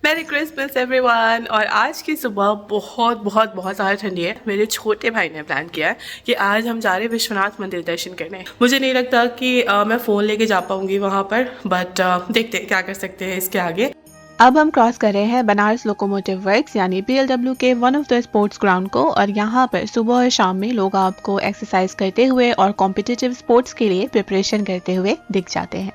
Merry Christmas everyone. और आज की सुबह बहुत बहुत बहुत ज़्यादा ठंडी है। मेरे छोटे भाई ने प्लान किया है कि आज हम जा रहे हैं विश्वनाथ मंदिर दर्शन करने। मुझे नहीं लगता कि मैं फ़ोन लेके जा पाऊँगी वहाँ पर, बट देखते हैं क्या कर सकते हैं इसके आगे। अब हम क्रॉस कर रहे हैं बनारस लोकोमोटिव वर्क्स यानी BLW के one of the sports ground को, और यहाँ पर सुबह और शाम में लोग आपको एक्सरसाइज करते हुए और कॉम्पिटिटिव स्पोर्ट्स के लिए प्रिपरेशन करते हुए दिख जाते हैं।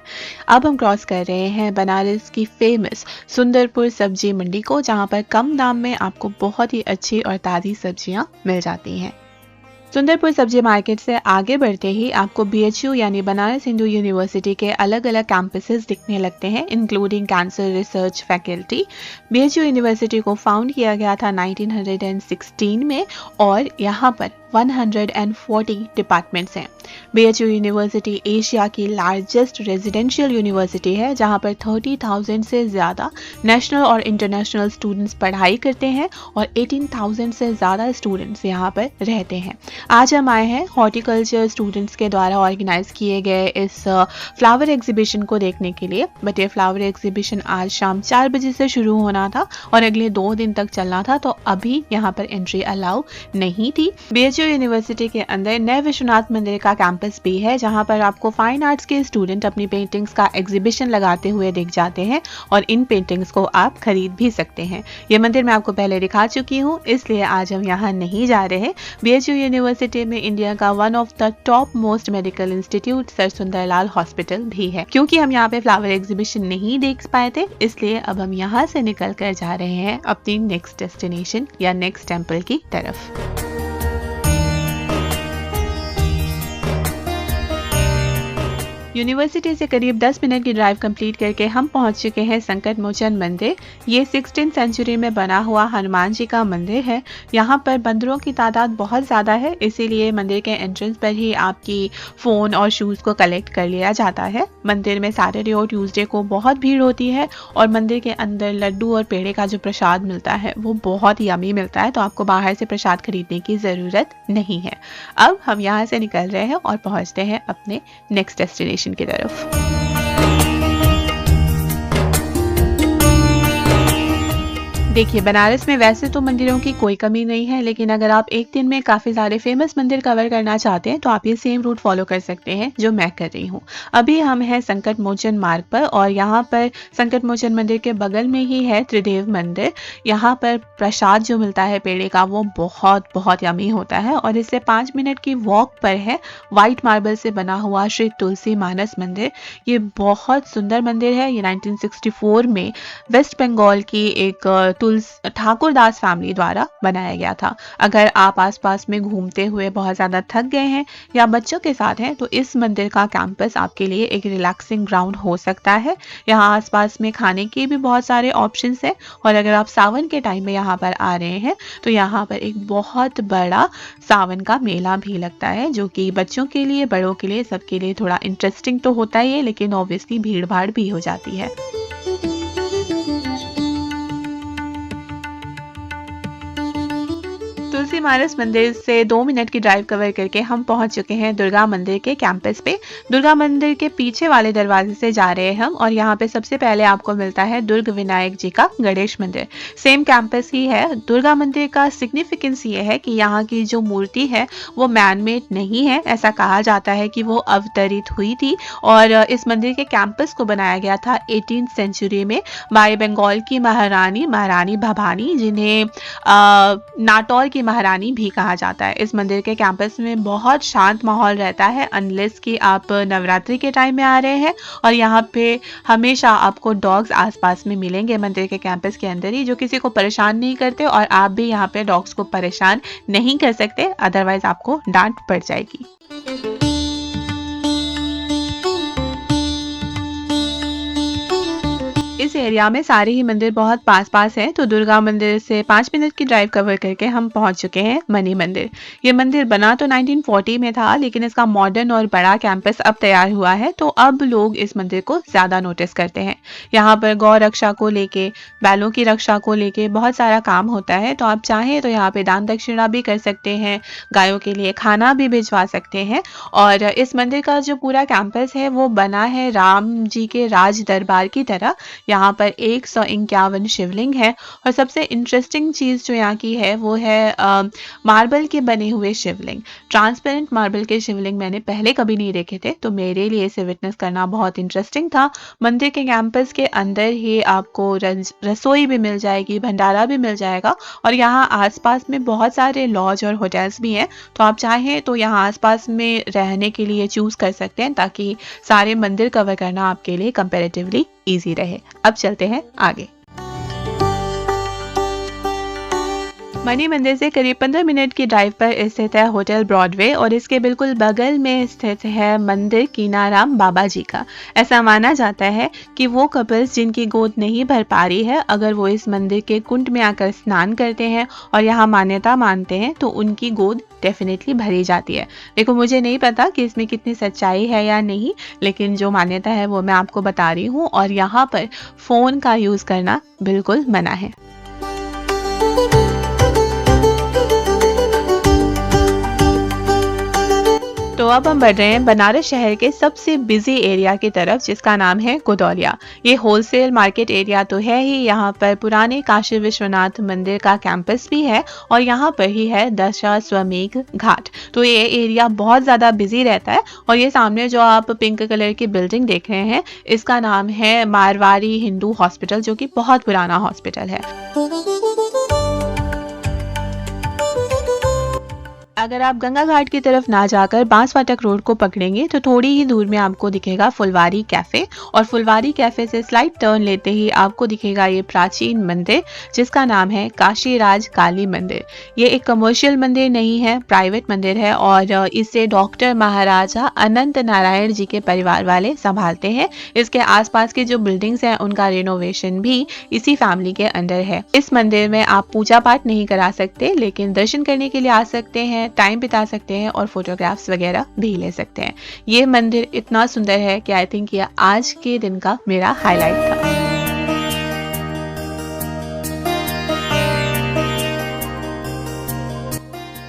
अब हम क्रॉस कर रहे हैं बनारस की फेमस सुंदरपुर सब्जी मंडी को, जहाँ पर कम दाम में आपको बहुत ही अच्छी और ताज़ी सब्जियाँ मिल जाती हैं। सुंदरपुर सब्जी मार्केट से आगे बढ़ते ही आपको BHU यानी बनारस हिंदू यूनिवर्सिटी के अलग अलग कैंपसेस दिखने लगते हैं, including cancer research faculty. BHU university को फाउंड किया गया था 1916 में, और यहाँ पर 140 डिपार्टमेंट्स हैं। BHU यूनिवर्सिटी एशिया की लार्जेस्ट रेजिडेंशियल यूनिवर्सिटी है, जहाँ पर 30,000 से ज़्यादा नेशनल और इंटरनेशनल स्टूडेंट्स पढ़ाई करते हैं और 18,000 से ज़्यादा स्टूडेंट्स यहाँ पर रहते हैं। आज हम आए हैं हॉर्टिकल्चर स्टूडेंट्स के द्वारा ऑर्गेनाइज किए गए इस फ्लावर एग्जीबिशन को देखने के लिए। बट ये फ्लावर एग्जीबिशन आज शाम 4 बजे से शुरू होना था और अगले 2 दिन तक चलना था, तो अभी यहाँ पर एंट्री अलाउ नहीं थी। BHU यूनिवर्सिटी के अंदर नए विश्वनाथ मंदिर का कैंपस भी है, जहाँ पर आपको फाइन आर्ट्स के स्टूडेंट अपनी पेंटिंग्स का एग्जीबिशन लगाते हुए दिख जाते हैं और इन पेंटिंग्स को आप खरीद भी सकते हैं। ये मंदिर मैं आपको पहले दिखा चुकी हूँ, इसलिए आज हम यहाँ नहीं जा रहे। BHU यूनिवर्सिटी में इंडिया का one of the top most medical institute Sir Sundarlal hospital भी है। क्योंकि हम यहाँ पे फ्लावर एग्जीबिशन नहीं देख पाए थे, इसलिए अब हम यहाँ से निकल कर जा रहे हैं अपनी नेक्स्ट डेस्टिनेशन या नेक्स्ट टेम्पल की तरफ। यूनिवर्सिटी से करीब 10 मिनट की ड्राइव कंप्लीट करके हम पहुंच चुके हैं संकट मोचन मंदिर। ये 16th सेंचुरी में बना हुआ हनुमान जी का मंदिर है। यहाँ पर बंदरों की तादाद बहुत ज़्यादा है, इसीलिए मंदिर के एंट्रेंस पर ही आपकी फ़ोन और शूज़ को कलेक्ट कर लिया जाता है। मंदिर में सैटरडे और ट्यूसडे को बहुत भीड़ होती है और मंदिर के अंदर लड्डू और पेड़े का जो प्रसाद मिलता है वो बहुत यम्मी मिलता है, तो आपको बाहर से प्रसाद खरीदने की ज़रूरत नहीं है। अब हम यहाँ से निकल रहे हैं और पहुँचते हैं अपने नेक्स्ट डेस्टिनेशन की तरफ। देखिए, बनारस में वैसे तो मंदिरों की कोई कमी नहीं है, लेकिन अगर आप एक दिन में काफ़ी सारे फेमस मंदिर कवर करना चाहते हैं तो आप ये सेम रूट फॉलो कर सकते हैं जो मैं कर रही हूँ। अभी हम हैं संकट मोचन मार्ग पर, और यहाँ पर संकट मोचन मंदिर के बगल में ही है त्रिदेव मंदिर। यहाँ पर प्रसाद जो मिलता है पेड़े का वो बहुत बहुत यमी होता है, और इससे 5 मिनट की वॉक पर है वाइट मार्बल से बना हुआ श्री तुलसी मानस मंदिर। ये बहुत सुंदर मंदिर है। ये 1964 में वेस्ट बंगाल की एक ठाकुरदास फैमिली द्वारा बनाया गया था। अगर आप आसपास में घूमते हुए बहुत ज़्यादा थक गए हैं या बच्चों के साथ हैं, तो इस मंदिर का कैंपस आपके लिए एक रिलैक्सिंग ग्राउंड हो सकता है। यहाँ आसपास में खाने के भी बहुत सारे ऑप्शंस हैं, और अगर आप सावन के टाइम में यहाँ पर आ रहे हैं तो यहाँ पर एक बहुत बड़ा सावन का मेला भी लगता है, जो कि बच्चों के लिए, बड़ों के लिए, सबके लिए थोड़ा इंटरेस्टिंग तो होता ही है, लेकिन ऑब्वियसली भीड़ भाड़ भी हो जाती है। तुलसी मानस मंदिर से 2 मिनट की ड्राइव कवर करके हम पहुंच चुके हैं दुर्गा मंदिर के कैंपस पे। दुर्गा मंदिर के पीछे वाले दरवाजे से जा रहे हैं हम, और यहाँ पे सबसे पहले आपको मिलता है दुर्ग विनायक जी का गणेश मंदिर। सेम कैंपस ही है। दुर्गा मंदिर का सिग्निफिकेंस ये है कि यहाँ की जो मूर्ति है वो मैन मेड नहीं है। ऐसा कहा जाता है कि वो अवतरित हुई थी, और इस मंदिर के कैंपस को बनाया गया था 18th सेंचुरी में बाय बंगाल की महारानी भवानी, जिन्हें नाटौर की महारानी भी कहा जाता है। इस मंदिर के कैंपस में बहुत शांत माहौल रहता है, अनलेस कि आप नवरात्रि के टाइम में आ रहे हैं, और यहाँ पे हमेशा आपको डॉग्स आसपास में मिलेंगे मंदिर के कैंपस के अंदर ही, जो किसी को परेशान नहीं करते, और आप भी यहाँ पे डॉग्स को परेशान नहीं कर सकते, अदरवाइज आपको डांट पड़ जाएगी। इस एरिया में सारे ही मंदिर बहुत पास हैं, तो दुर्गा मंदिर से 5 मिनट की ड्राइव कवर करके हम पहुंच चुके हैं मणि मंदिर। ये मंदिर बना तो 1940 में था, लेकिन इसका मॉडर्न और बड़ा कैंपस अब तैयार हुआ है, तो अब लोग इस मंदिर को ज़्यादा नोटिस करते हैं। यहाँ पर गौ रक्षा को लेके, बैलों की रक्षा को लेके बहुत सारा काम होता है, तो आप चाहें तो यहाँ पे दान दक्षिणा भी कर सकते हैं, गायों के लिए खाना भी भिजवा सकते हैं। और इस मंदिर का जो पूरा कैंपस है वो बना है राम जी के राज दरबार की तरह। यहाँ पर 151 शिवलिंग है और सबसे इंटरेस्टिंग चीज़ जो यहाँ की है वो है मार्बल के बने हुए शिवलिंग। ट्रांसपेरेंट मार्बल के शिवलिंग मैंने पहले कभी नहीं देखे थे, तो मेरे लिए इसे विटनेस करना बहुत इंटरेस्टिंग था। मंदिर के कैंपस के अंदर ही आपको रसोई भी मिल जाएगी, भंडारा भी मिल जाएगा और यहाँ आसपास में बहुत सारे लॉज और होटल्स भी हैं, तो आप चाहें तो यहाँ आसपास में रहने के लिए चूज़ कर सकते हैं ताकि सारे मंदिर कवर करना आपके लिए कंपैरेटिवली ईजी रहे। अब चलते हैं आगे। मणि मंदिर से करीब 15 मिनट की ड्राइव पर स्थित है होटल ब्रॉडवे और इसके बिल्कुल बगल में स्थित है मंदिर कीनाराम बाबा जी का। ऐसा माना जाता है कि वो कपल्स जिनकी गोद नहीं भर पा रही है, अगर वो इस मंदिर के कुंड में आकर स्नान करते हैं और यहाँ मान्यता मानते हैं तो उनकी गोद डेफिनेटली भरी जाती है। देखो, मुझे नहीं पता कि इसमें कितनी सच्चाई है या नहीं, लेकिन जो मान्यता है वो मैं आपको बता रही हूँ। और यहाँ पर फ़ोन का यूज़ करना बिल्कुल मना है। तो अब हम बढ़ रहे हैं बनारस शहर के सबसे बिजी एरिया की तरफ, जिसका नाम है गोदौलिया। ये होलसेल मार्केट एरिया तो है ही, यहाँ पर पुराने काशी विश्वनाथ मंदिर का कैंपस भी है और यहाँ पर ही है दशाश्वमेध घाट। तो ये एरिया बहुत ज़्यादा बिजी रहता है। और ये सामने जो आप पिंक कलर की बिल्डिंग देख रहे हैं, इसका नाम है मारवाड़ी हिंदू हॉस्पिटल, जो कि बहुत पुराना हॉस्पिटल है। अगर आप गंगा घाट की तरफ ना जाकर बांसवाटक रोड को पकड़ेंगे तो थोड़ी ही दूर में आपको दिखेगा फुलवारी कैफे और फुलवारी कैफे से स्लाइड टर्न लेते ही आपको दिखेगा ये प्राचीन मंदिर, जिसका नाम है काशीराज काली मंदिर। ये एक कमर्शियल मंदिर नहीं है, प्राइवेट मंदिर है और इसे डॉक्टर महाराजा अनंत नारायण जी के परिवार वाले संभालते हैं। इसके आसपास के जो बिल्डिंग्स हैं उनका रिनोवेशन भी इसी फैमिली के अंडर है। इस मंदिर में आप पूजा पाठ नहीं करा सकते, लेकिन दर्शन करने के लिए आ सकते हैं, टाइम बिता सकते हैं और फोटोग्राफ्स वगैरह भी ले सकते हैं। ये मंदिर इतना सुंदर है कि आई थिंक ये आज के दिन का मेरा हाईलाइट था।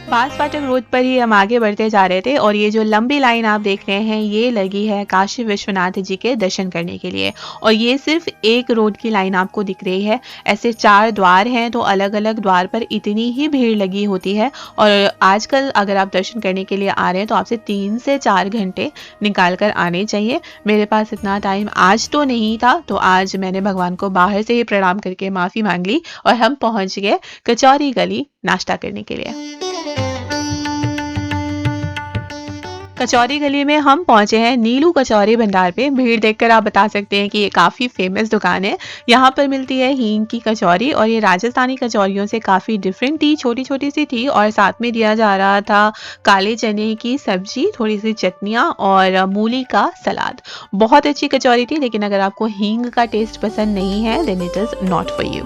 बांसवाटक रोड पर ही हम आगे बढ़ते जा रहे थे और ये जो लंबी लाइन आप देख रहे हैं, ये लगी है काशी विश्वनाथ जी के दर्शन करने के लिए। और ये सिर्फ एक रोड की लाइन आपको दिख रही है, ऐसे 4 द्वार हैं, तो अलग अलग द्वार पर इतनी ही भीड़ लगी होती है। और आजकल अगर आप दर्शन करने के लिए आ रहे हैं तो आपसे 3 से 4 घंटे निकाल कर आने चाहिए। मेरे पास इतना टाइम आज तो नहीं था, तो आज मैंने भगवान को बाहर से ही प्रणाम करके माफ़ी मांग ली और हम पहुँच गए कचौरी गली नाश्ता करने के लिए। कचौरी गली में हम पहुंचे हैं नीलू कचौरी भंडार पे। भीड़ देखकर आप बता सकते हैं कि ये काफ़ी फेमस दुकान है। यहाँ पर मिलती है हींग की कचौरी और ये राजस्थानी कचौरियों से काफ़ी डिफरेंट थी, छोटी छोटी सी थी और साथ में दिया जा रहा था काले चने की सब्जी, थोड़ी सी चटनियाँ और मूली का सलाद। बहुत अच्छी कचौरी थी, लेकिन अगर आपको हींग का टेस्ट पसंद नहीं है then it is not for you.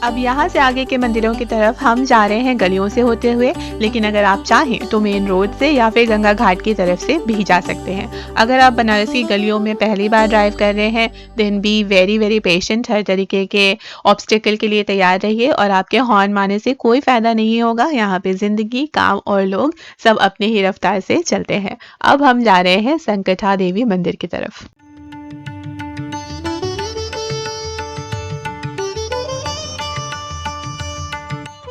अब यहाँ से आगे के मंदिरों की तरफ हम जा रहे हैं गलियों से होते हुए, लेकिन अगर आप चाहें तो मेन रोड से या फिर गंगा घाट की तरफ से भी जा सकते हैं। अगर आप बनारस की गलियों में पहली बार ड्राइव कर रहे हैं then be very very patient, हर तरीके के ऑब्स्टिकल के लिए तैयार रहिए और आपके हॉर्न मारने से कोई फ़ायदा नहीं होगा। यहाँ पे ज़िंदगी, काम और लोग सब अपने ही रफ्तार से चलते हैं। अब हम जा रहे हैं संकटा देवी मंदिर की तरफ।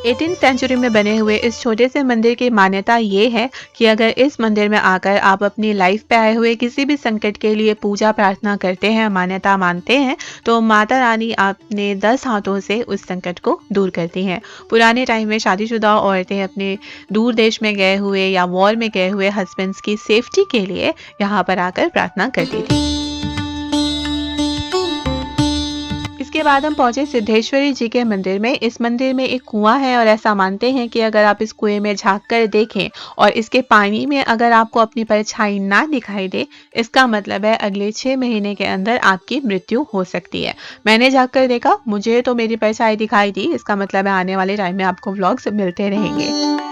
18th सेंचुरी में बने हुए इस छोटे से मंदिर की मान्यता ये है कि अगर इस मंदिर में आकर आप अपनी लाइफ पे आए हुए किसी भी संकट के लिए पूजा प्रार्थना करते हैं, मान्यता मानते हैं, तो माता रानी अपने 10 हाथों से उस संकट को दूर करती हैं। पुराने टाइम में शादीशुदा औरतें अपने दूर देश में गए हुए या वॉर में गए हुए हस्बैंड्स की सेफ्टी के लिए यहाँ पर आकर प्रार्थना करती थी। इसके बाद हम पहुंचे सिद्धेश्वरी जी के मंदिर में। इस मंदिर में एक कुआं है और ऐसा मानते हैं कि अगर आप इस कुएं में झांक कर देखें और इसके पानी में अगर आपको अपनी परछाई ना दिखाई दे, इसका मतलब है अगले 6 महीने के अंदर आपकी मृत्यु हो सकती है। मैंने झांक कर देखा, मुझे तो मेरी परछाई दिखाई दी, इसका मतलब है आने वाले टाइम में आपको व्लॉग्स मिलते रहेंगे।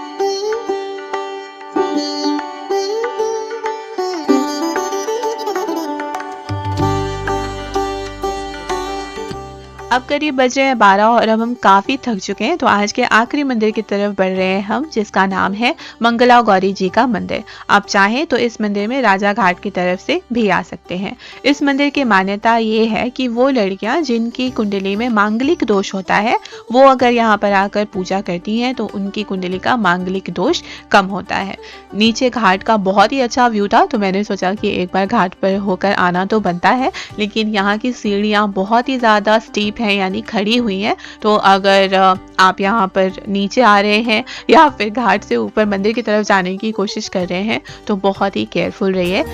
अब करीब बज रहे हैं 12 और अब हम काफ़ी थक चुके हैं, तो आज के आखिरी मंदिर की तरफ बढ़ रहे हैं हम, जिसका नाम है मंगला गौरी जी का मंदिर। आप चाहें तो इस मंदिर में राजा घाट की तरफ से भी आ सकते हैं। इस मंदिर की मान्यता ये है कि वो लड़कियां जिनकी कुंडली में मांगलिक दोष होता है, वो अगर यहाँ पर आकर पूजा करती हैं तो उनकी कुंडली का मांगलिक दोष कम होता है। नीचे घाट का बहुत ही अच्छा व्यू था, तो मैंने सोचा कि एक बार घाट पर होकर आना तो बनता है, लेकिन यहाँ की सीढ़ियाँ बहुत ही ज़्यादा स्टीप हैं, यानी खड़ी हुई हैं। तो अगर आप यहाँ पर नीचे आ रहे हैं या फिर घाट से ऊपर मंदिर की तरफ जाने की कोशिश कर रहे हैं तो बहुत ही केयरफुल रहिए।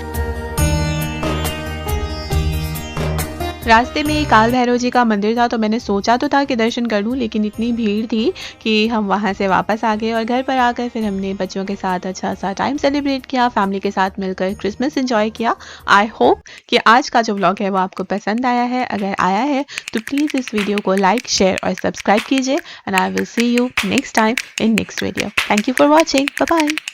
रास्ते में एक काल भैरव जी का मंदिर था, तो मैंने सोचा तो था कि दर्शन कर लूं, लेकिन इतनी भीड़ थी कि हम वहां से वापस आ गए और घर पर आकर फिर हमने बच्चों के साथ अच्छा सा टाइम सेलिब्रेट किया, फैमिली के साथ मिलकर क्रिसमस एंजॉय किया। आई होप कि आज का जो व्लॉग है वो आपको पसंद आया है। अगर आया है तो प्लीज़ इस वीडियो को लाइक, शेयर और सब्सक्राइब कीजिए, and I will see you next time in next video. Thank you for watching. Bye bye.